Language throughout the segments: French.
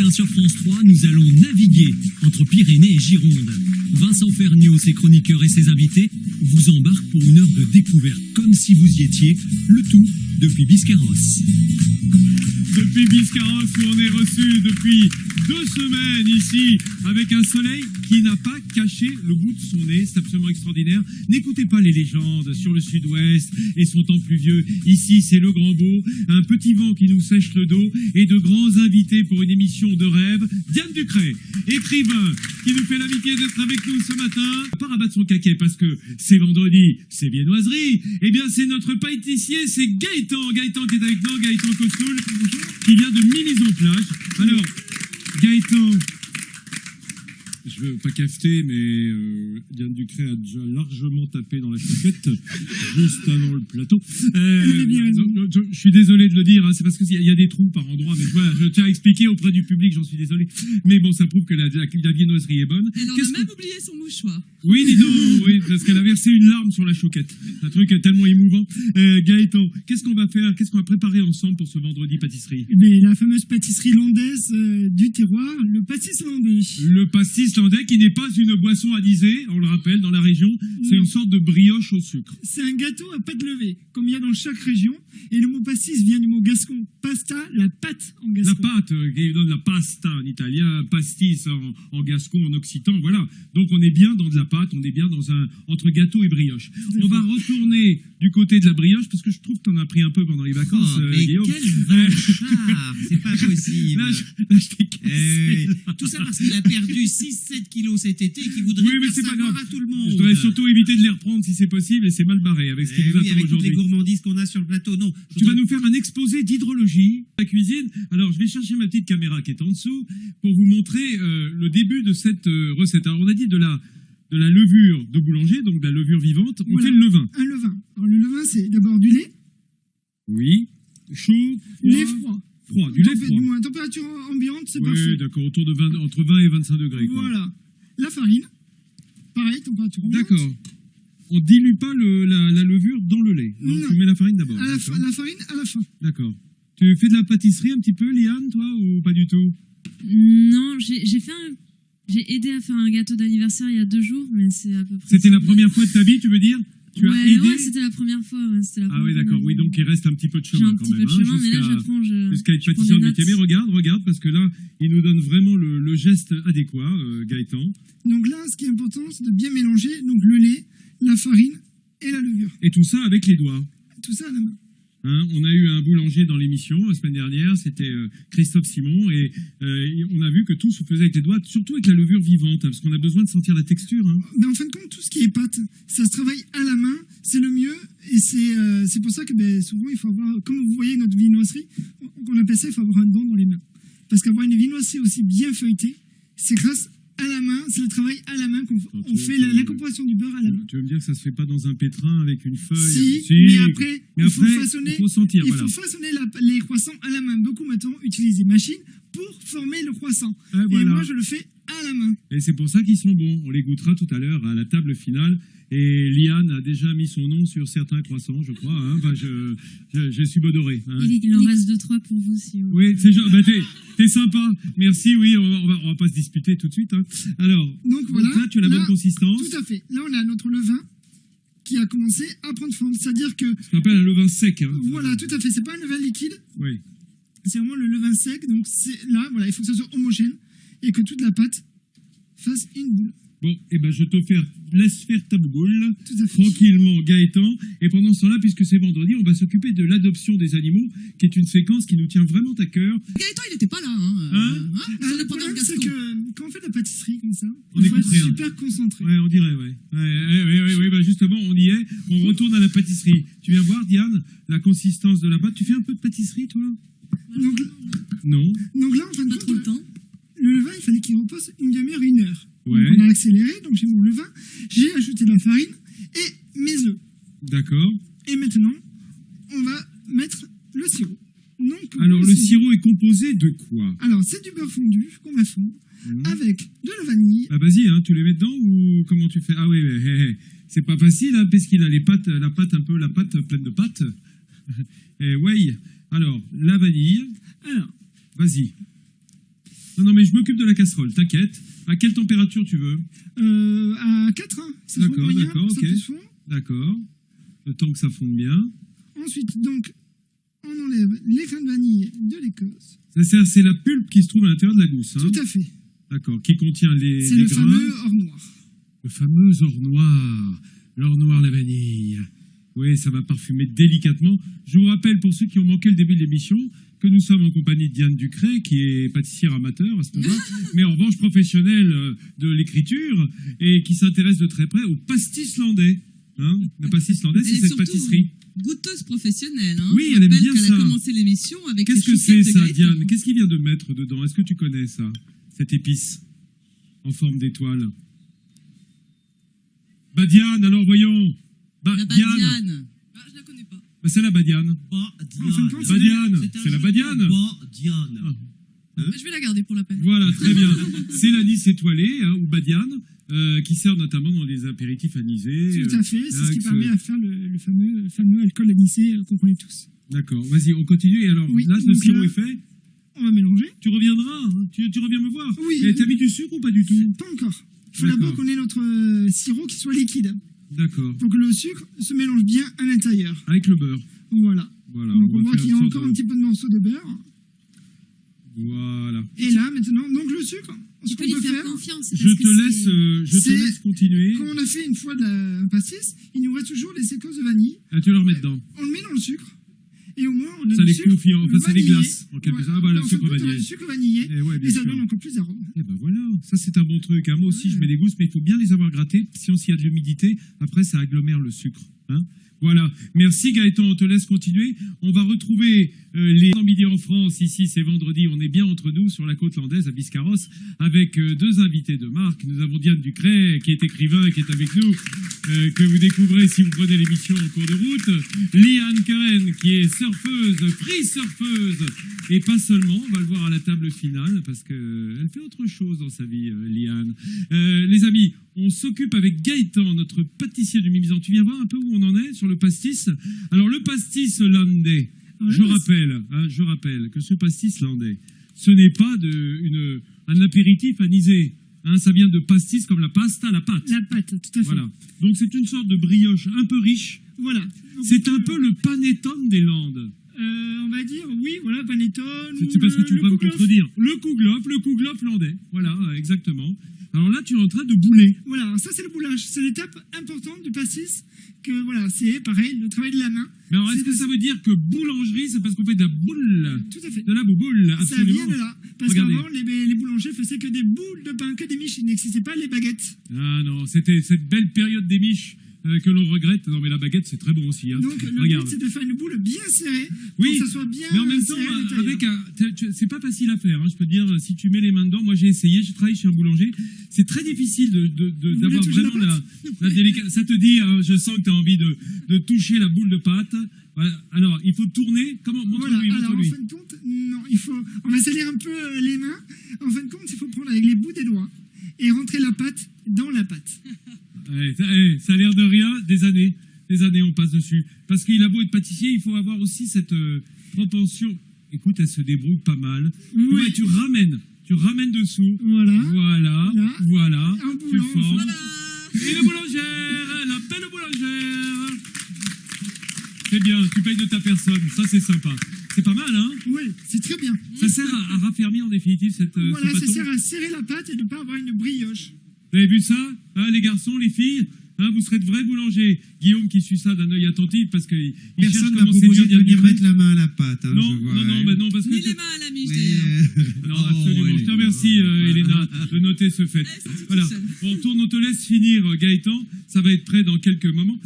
matin sur France 3, nous allons naviguer entre Pyrénées et Gironde. Vincent Ferniaud, ses chroniqueurs et ses invités vous embarquent pour une heure de découverte, comme si vous y étiez, le tout depuis Biscarrosse. Depuis Biscarrosse, où on est reçu depuis 2 semaines ici, avec un soleil qui n'a pas caché le bout de son nez. C'est absolument extraordinaire. N'écoutez pas les légendes sur le sud-ouest et son temps pluvieux. Ici, c'est le grand beau, un petit vent qui nous sèche le dos et de grands invités pour une émission de rêve. Diane Ducret, écrivain, qui nous fait l'amitié d'être avec nous ce matin. Pas rabattre son caquet parce que c'est vendredi, c'est viennoiserie. Eh bien, c'est notre pâtissier, c'est Gaëtan. Gaëtan qui est avec nous, Gaëtan Kossoul, qui vient de Milly-en-Plage. Alors, Gaëtan, je veux pas cafeter, mais Diane Ducret a déjà largement tapé dans la chouquette juste avant le plateau. Je suis désolé de le dire, hein, c'est parce qu'il y a des trous par endroit, mais voilà, je tiens à expliquer auprès du public, j'en suis désolé. Mais bon, ça prouve que la viennoiserie est bonne. Elle en a même oublié son mouchoir. Oui, dis donc, oui, parce qu'elle a versé une larme sur la chouquette. Un truc tellement émouvant. Gaëtan, qu'est-ce qu'on va faire, qu'est-ce qu'on va préparer ensemble pour ce vendredi pâtisserie? La fameuse pâtisserie landaise du terroir, le pastis landais. Le pastis landais qui n'est pas une boisson anisée, on le rappelle, dans la région, c'est une sorte de brioche au sucre. C'est un gâteau à pâte levée, comme il y a dans chaque région. Et le mot pastis vient du mot gascon. Pasta, la pâte en gascon. La pâte, qui donne la pasta en italien, pastis en gascon, en occitan, voilà. Donc on est bien dans de la pâte, on est bien dans entre gâteau et brioche. On va retourner du côté de la brioche, parce que je trouve que tu en as pris un peu pendant les vacances, mais Guillaume. quel vanchard, c'est pas possible. Là, je t'ai cassé. Tout ça parce qu'il a perdu 6-7 kilos cet été et qu'il voudrait faire savoir à tout le monde. Je voudrais surtout éviter de les reprendre si c'est possible, et c'est mal barré avec ce qui nous attend avec aujourd'hui. toutes les gourmandises qu'on a sur le plateau. Non, Tu vas nous faire un exposé d'hydrologie, la cuisine. Alors, je vais chercher ma petite caméra qui est en dessous pour vous montrer le début de cette recette. Alors, on a dit de la levure de boulanger, donc de la levure vivante. On fait le levain. Un levain. Alors, le levain, c'est d'abord du lait. Oui. Chaud, froid. Lait froid. Froid, du lait froid. Du moins, température ambiante, c'est Oui, parfait. d'accord, entre 20 et 25 degrés. Quoi. Voilà. La farine. Pareil, température ambiante. D'accord. On dilue pas la levure dans le lait. Non, tu mets la farine d'abord. La farine à la fin. D'accord. Tu fais de la pâtisserie un petit peu, Liane, toi, ou pas du tout? Non, j'ai aidé à faire un gâteau d'anniversaire il y a 2 jours, mais c'est à peu près... C'était la première fois de ta vie, tu veux dire? Tu as aidé? Ouais, c'était la première fois. Ah oui, d'accord. Oui, donc il reste un petit peu de chemin quand même. J'ai un petit peu de chemin, mais là j'apprends. Jusqu'à être pâtissier de métier. Mais regarde, parce que là, il nous donne vraiment le geste adéquat, Gaëtan. Donc là, ce qui est important, c'est de bien mélanger donc le lait, la farine et la levure. Et tout ça avec les doigts. Tout ça à la main. Hein, on a eu un boulanger dans l'émission la semaine dernière, c'était Christophe Simon, et on a vu que tout se faisait avec les doigts, surtout avec la levure vivante, hein, parce qu'on a besoin de sentir la texture. Hein. Mais en fin de compte, tout ce qui est pâte, ça se travaille à la main, c'est le mieux, et c'est pour ça que souvent il faut avoir, comme vous voyez notre viennoiserie, on appelle ça, il faut avoir un don dans les mains. Parce qu'avoir une viennoiserie aussi bien feuilletée, c'est grâce à la main, c'est le travail à la main qu'on fait l'incorporation du beurre à la main. Tu veux me dire que ça se fait pas dans un pétrin avec une feuille? Si, mais après il faut sentir. Il faut façonner les croissants à la main. Beaucoup maintenant utilisent des machines pour former le croissant. Et moi, je le fais à la main. Et c'est pour ça qu'ils sont bons. On les goûtera tout à l'heure à la table finale. Et Liane a déjà mis son nom sur certains croissants, je crois. Hein. Enfin, je suis bodoré. Hein. Il en reste 2-3 pour vous, si vous... Oui, c'est genre, t'es sympa. Merci, oui, on va pas se disputer tout de suite. Hein. Alors, donc là, tu as la bonne consistance. Tout à fait. Là, on a notre levain qui a commencé à prendre forme. C'est-à-dire que... Ce qu'on appelle un levain sec. Hein. Voilà, tout à fait. C'est pas un levain liquide. Oui. C'est vraiment le levain sec. Donc là, voilà, il faut que ça soit homogène et que toute la pâte fasse une boule. Bon, je te laisse faire ta boule, tranquillement, Gaëtan. Et pendant ce temps-là, puisque c'est vendredi, on va s'occuper de l'adoption des animaux, qui est une séquence qui nous tient vraiment à cœur. Gaëtan, il n'était pas là. Le problème, c'est que quand on fait de la pâtisserie comme ça, on il faut être super concentré. Ouais, on dirait, ouais. Oui, justement, on y est. On retourne à la pâtisserie. Tu viens voir, Diane, la consistance de la pâte. Tu fais un peu de pâtisserie, toi? Non. Donc là, en fin de compte, le levain, il fallait qu'il repose une demi-heure, 1 heure. Ouais. Donc on a accéléré, donc j'ai mon levain, j'ai ajouté de la farine et mes œufs. D'accord. Et maintenant, on va mettre le sirop. Donc, alors, le sirop est composé de quoi? Alors, c'est du beurre fondu qu'on va fondre avec de la vanille. Ah, vas-y, hein, tu les mets dedans ou comment tu fais? Ah oui, c'est pas facile, hein, parce qu'il a la pâte pleine de pâte. Ouais. Alors, la vanille. Alors, vas-y. Non, mais je m'occupe de la casserole, t'inquiète. À quelle température tu veux? À 4, hein. Ça D'accord, fonde moyen, d'accord, ça ok. pousse fond. D'accord. Le temps que ça fonde bien. Ensuite, donc, on enlève les grains de vanille de l'Écosse. C'est la pulpe qui se trouve à l'intérieur de la gousse. Hein. Tout à fait. D'accord, qui contient les C'est les le grains. fameux or noir. Le fameux or noir. L'or noir, la vanille. Oui, ça va parfumer délicatement. Je vous rappelle, pour ceux qui ont manqué le début de l'émission, que nous sommes en compagnie de Diane Ducret, qui est pâtissière amateur à ce moment-là, mais en revanche professionnelle de l'écriture, et qui s'intéresse de très près au pastis landais. Hein, le pastis landais, c'est Elle est cette surtout pâtisserie. goûteuse professionnelle. Hein. Oui, Je elle aime rappelle bien qu'elle ça. a commencé l'émission avec Qu'est-ce les que c'est chouquettes de ça, Gaëtan. Diane? Qu'est-ce qu'il vient de mettre dedans? Est-ce que tu connais ça? Cette épice en forme d'étoile. Badiane, alors voyons. La Diane. Badiane. Ah, je la connais pas. Bah, c'est la Badiane. En fin de compte, Badiane, c'est la Badiane. Diane. Je vais la garder pour la peine. Voilà, très bien. C'est l'anis étoilé, hein, ou Badiane, qui sert notamment dans les apéritifs anisés. Tout à fait, c'est ce qui avec permet à faire le fameux alcool anisé qu'on connaît tous. D'accord, vas-y, on continue. Et alors, Oui, là, le donc sirop là- est fait. On va mélanger. Tu reviendras, hein, tu reviens me voir. Oui. Et t'as mis du sucre ou pas du tout? Pas encore. Il faut D'accord. d'abord qu'on ait notre sirop qui soit liquide, D'accord. pour que le sucre se mélange bien à l'intérieur. Avec le beurre. Voilà. Voilà. Donc on va voit faire qu'il y a une encore sorte un petit peu de morceau de beurre. Voilà. Et là, maintenant, donc le sucre, ce Tu peux qu'on lui peut faire faire, confiance. Je parce te que laisse, c'est- c'est- continuer. quand on a fait une fois de la pastis, il nous reste toujours les séquences de vanille. Ah, tu le remets dedans. On le met dans le sucre. Et au moins, on a Ça du les sucre confie, enfin, ça les vanillé. glace, en quelque sorte. Ah, bah, le En fin de sucre compte, on a vanillé. du sucre vanillé. Eh ouais, bien Et ça sûr. donne encore plus d'arôme. Eh ben voilà, ça c'est un bon truc. Hein. Moi aussi, je mets des gousses, mais il faut bien les avoir grattés. Si on s'y a de l'humidité, après ça agglomère le sucre. Hein. Voilà. Merci Gaëtan, on te laisse continuer. On va retrouver les midi en France. Ici, c'est vendredi. On est bien entre nous sur la côte landaise à Biscarrosse avec deux invités de marque. Nous avons Diane Ducret, qui est écrivain, qui est avec nous, que vous découvrez si vous prenez l'émission en cours de route. Liane Keren, qui est surfeuse, free surfeuse. Et pas seulement, on va le voir à la table finale, parce qu'elle fait autre chose dans sa vie, Liane. Les amis, on s'occupe avec Gaëtan, notre pâtissier du Mimizan. Tu viens voir un peu où on en est sur le pastis? Alors, le pastis landais, je rappelle que ce pastis landais, ce n'est pas un apéritif anisé. Hein, ça vient de pastis comme la pasta, la pâte. La pâte, tout à fait. Voilà. Donc, c'est une sorte de brioche un peu riche. Voilà. C'est un peu le panettone des Landes. On va dire, oui, voilà, panettone. C'est parce que tu le peux pas me kouglof. contredire. Le kouglof landais. Voilà, exactement. Alors là, tu es en train de bouler. Voilà, alors ça c'est le boulage. C'est l'étape importante du pastis. Que voilà, c'est pareil, le travail de la main. Mais alors, est-ce que ça veut dire que boulangerie, c'est parce qu'on fait de la boule? Tout à fait. De la bouboule, Ça absolument. vient de là. Parce Regardez. qu'avant, les boulangers faisaient que des boules de pain, que des miches. Il n'existait pas les baguettes. Ah non, c'était cette belle période des miches que l'on regrette. Non, mais la baguette, c'est très bon aussi. Hein. Donc le Regarde. but, c'est de faire une boule bien serrée. Oui, pour que ça soit bien mais en même temps, serré à l'intérieur. c'est pas facile à faire. Hein, je peux te dire, si tu mets les mains dedans, moi j'ai essayé, j'ai travaillé chez un boulanger. C'est très difficile d'avoir toucher la vraiment la délicatesse. Ça te dit, hein, je sens que tu as envie de toucher la boule de pâte. Voilà. Alors, il faut tourner. Comment? Voilà, Montre-lui, alors en montre-lui. fin de compte, non, on va salir un peu les mains. En fin de compte, il faut prendre avec les bouts des doigts et rentrer la pâte dans la pâte. Ouais, ça a l'air de rien, des années on passe dessus. Parce qu'il a beau être pâtissier, il faut avoir aussi cette propension. Écoute, elle se débrouille pas mal. Oui. Ouais, tu ramènes dessous. Voilà. Voilà. Un Tu boulant, formes. voilà. Et la boulangère, la belle boulangère. C'est bien, tu payes de ta personne, ça c'est sympa. C'est pas mal, hein? Oui, c'est très bien. Ça sert à raffermir en définitive ce Voilà, ça pâton. sert à serrer la pâte et de ne pas avoir une brioche. Vous avez vu ça, hein, les garçons, les filles, hein, vous serez de vrais boulangers. Guillaume qui suit ça d'un œil attentif parce qu'il cherche Personne va comment proposer séduire de venir Diane mettre la main à la pâte. Hein, Non, je vois, non, parce que... Ni les mains à la miche, Oui, d'ailleurs. Non, absolument. Je te remercie, Elena, de noter ce fait. Voilà. On te laisse finir, Gaëtan. Ça va être prêt dans quelques moments.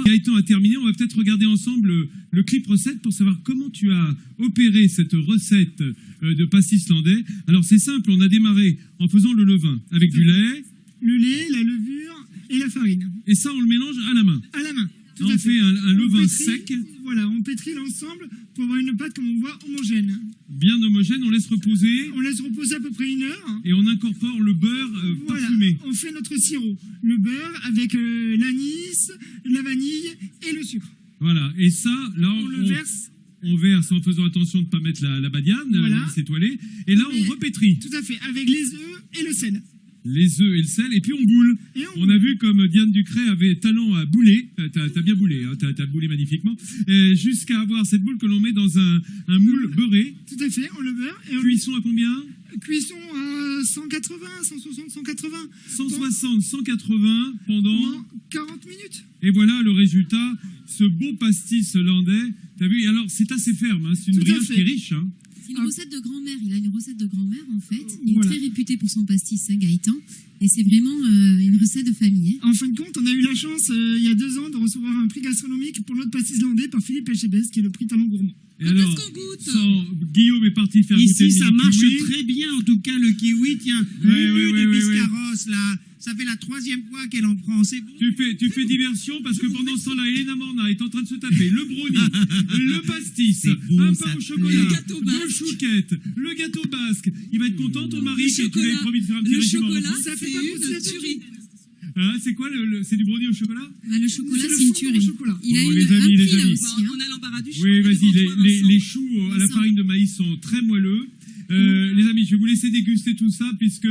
Gaëtan a terminé. On va peut-être regarder ensemble le clip recette pour savoir comment tu as opéré cette recette de pastis landais. Alors, c'est simple. On a démarré en faisant le levain avec du lait. Le lait, la levure et la farine. Et ça, on le mélange à la main. À la main. Tout On à fait un On levain pétrit, sec, Voilà, on pétrit l'ensemble pour avoir une pâte, comme on voit, homogène. bien homogène. On laisse reposer On laisse reposer à peu près 1 heure. et on incorpore le beurre Voilà, parfumé. on fait notre sirop. Le beurre avec l'anis, la vanille et le sucre. Voilà. Et ça, là, On le verse on verse en faisant attention de ne pas mettre la badiane, Voilà. s'étoiler, et là on repétrit Tout à fait, avec les œufs et le sel. les œufs et le sel, et puis on boule. Et On a vu comme Diane Ducret avait talent à bouler, t'as bien boulé, hein, t'as boulé magnifiquement, jusqu'à avoir cette boule que l'on met dans un moule beurré. Tout à fait, on le beurre. Et on Cuisson à combien? Cuisson à 180, 160, 180. 160, 180 pendant... 40 minutes. Et voilà le résultat, ce beau pastis hollandais. T'as vu? Alors c'est assez ferme, hein, c'est une Tout à brioche fait. qui est riche. Hein. C'est une recette de grand-mère. Il a une recette de grand-mère, en fait. Il Voilà. est très réputé pour son pastis, hein, Gaëtan. Et c'est vraiment une recette de famille. Hein. En fin de compte, on a eu la chance, il y a 2 ans, de recevoir un prix gastronomique pour notre pastis landais par Philippe Etchebest, qui est le prix Talent Gourmand. Et Quand alors, est-ce qu'on goûte Guillaume est parti faire goûter Ici, le ça mini marche kiwi. très bien, en tout cas, le kiwi. Tiens, Ouais, Lulu ouais, de ouais, Biscarrosse, là, ça fait la 3e fois qu'elle en prend. C'est bon. Tu fais diversion parce que pendant ce temps-là, Elena Morna est en train de se taper le brownie, le pastis, C'est bon, un ça pain au plaît. chocolat, Le gâteau deux basque. chouquettes, le gâteau basque. Il va être content, ton mari, Le que tu lui avais chocolat. promis de faire un petit Le régime en chocolat, rentrant. Ça fait c'est pas une penser à tuerie. Hein, c'est quoi c'est du brownie au chocolat? Bah, le chocolat, C'est le c'est une fondant au tuerie. chocolat. Il a Bon, une, les un amis, les prix là amis. aussi. Hein. On a l'embarras du choix. Oui, vas-y, Devant toi, les Vincent. choux à la Vincent. farine de maïs sont très moelleux. Les amis, je vais vous laisser déguster tout ça puisque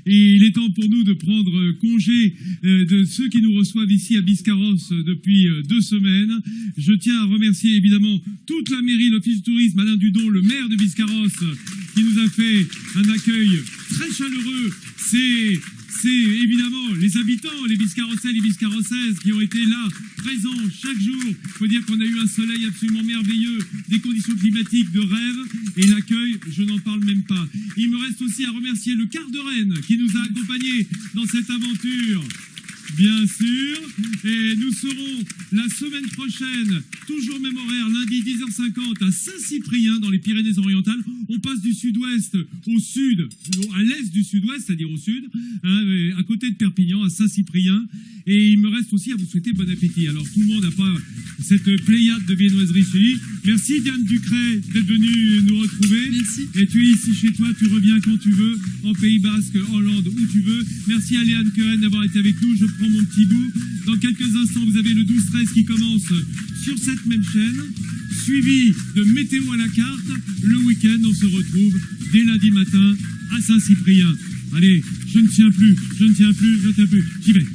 il est temps pour nous de prendre congé de ceux qui nous reçoivent ici à Biscarrosse depuis 2 semaines. Je tiens à remercier évidemment toute la mairie, l'office du tourisme, Alain Dudon, le maire de Biscarrosse, qui nous a fait un accueil très chaleureux. C'est évidemment les habitants, les Biscarrossais, les Biscarrossaises qui ont été là, présents chaque jour. Il faut dire qu'on a eu un soleil absolument merveilleux, des conditions climatiques de rêve, et l'accueil, je n'en parle même pas. Il me reste aussi à remercier le quart de Rennes qui nous a accompagnés dans cette aventure. Bien sûr, et nous serons la semaine prochaine, toujours même horaire, lundi 10h50 à Saint-Cyprien dans les Pyrénées-Orientales. On passe du sud-ouest au sud, à l'est du sud-ouest, c'est-à-dire au sud, hein, à côté de Perpignan, à Saint-Cyprien. Et il me reste aussi à vous souhaiter bon appétit. Alors tout le monde n'a pas cette pléiade de viennoiserie suivie. Merci Diane Ducret d'être venue nous retrouver. Merci. Et tu es ici chez toi, tu reviens quand tu veux, en Pays Basque, Hollande, où tu veux. Merci à Léane Cohen d'avoir été avec nous. Je prends mon petit bout. Dans quelques instants, vous avez le 12-13 qui commence sur cette même chaîne, suivi de Météo à la carte. Le week-end, on se retrouve dès lundi matin à Saint-Cyprien. Allez, je ne tiens plus. J'y vais.